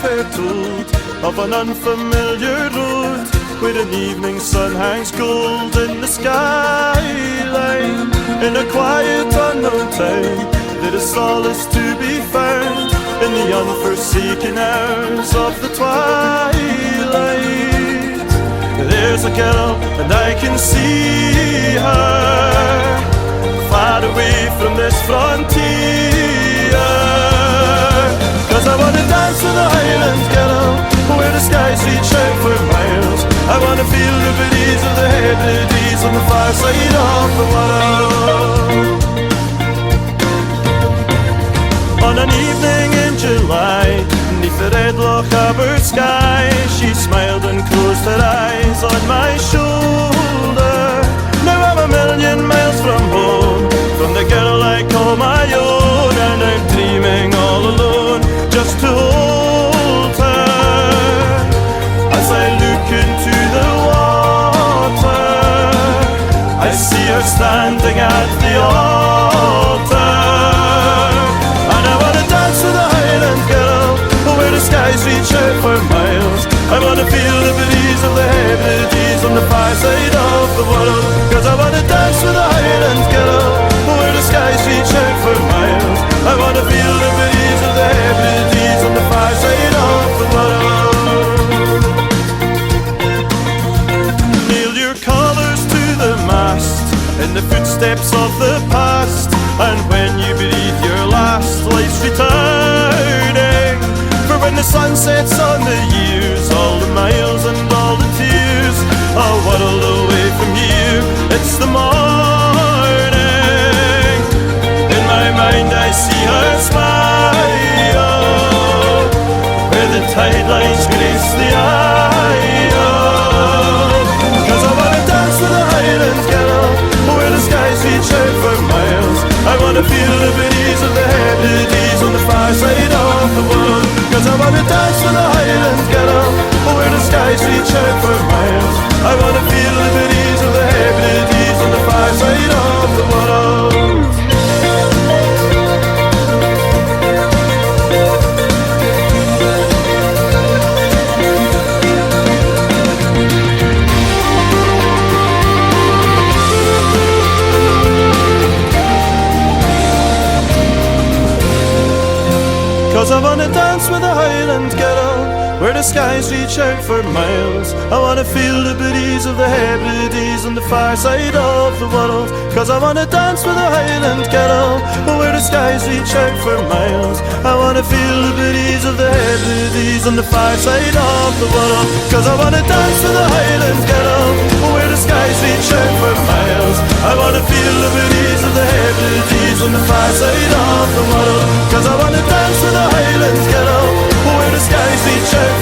we're told of an unfamiliar road where an evening sun hangs gold in the skyline. In a quiet unknown town there is solace to be found in the unforsaken hours of the twilight. There's a girl and I can see her far away from this frontier. 'Cause I wanna dance with a Highland girl where the skies reach out for miles. I wanna feel the breeze of the Hebrides on the far side of the world. On an evening in July, neath the red Loch Abbot sky, she smiled and closed her eyes on my shoulder. Now I'm a million miles from home, from the girl I call my own, and I'm dreaming all alone just to hold her. As I look into the water, I see her standing at the altar. And I wanna dance with a Highland girl where the skies reach out for miles. I wanna feel the breeze of the Hebrides on the far side of the world. 'Cause I wanna dance with a Highland girl where the skies reach out for miles. I wanna feel the breeze of the Hebrides on the far side of the world. Nail your colours to the mast in the footsteps of the past, and when you breathe your last, life's returning. For when the sun sets on the years, all the miles and all the tears, a world away from here, it's the morning. In my mind I see her smile, where the tide lines grace the isle. 'Cause I wanna dance with a Highland girl where the skies reach out for miles. I wanna feel the breeze of the Hebrides on the far side of the world. 'Cause I wanna dance with a Highland girl where the skies reach out for miles. I wanna feel the breeze of the Hebrides on the far side of the world. Cause I wanna dance with a Highland girl where the skies reach out for miles. I wanna feel the breeze of the Hebrides on the far side of the world. 'Cause I wanna dance with a Highland girl where the skies reach out for miles. I wanna feel the breeze of the Hebrides on the far side of the world. 'Cause I wanna dance with a Highland girl where the skies reach out for miles. I wanna feel the breeze of the Hebrides on the far side of the world. 'Cause I wanna dance with a Highland girl where the skies reach out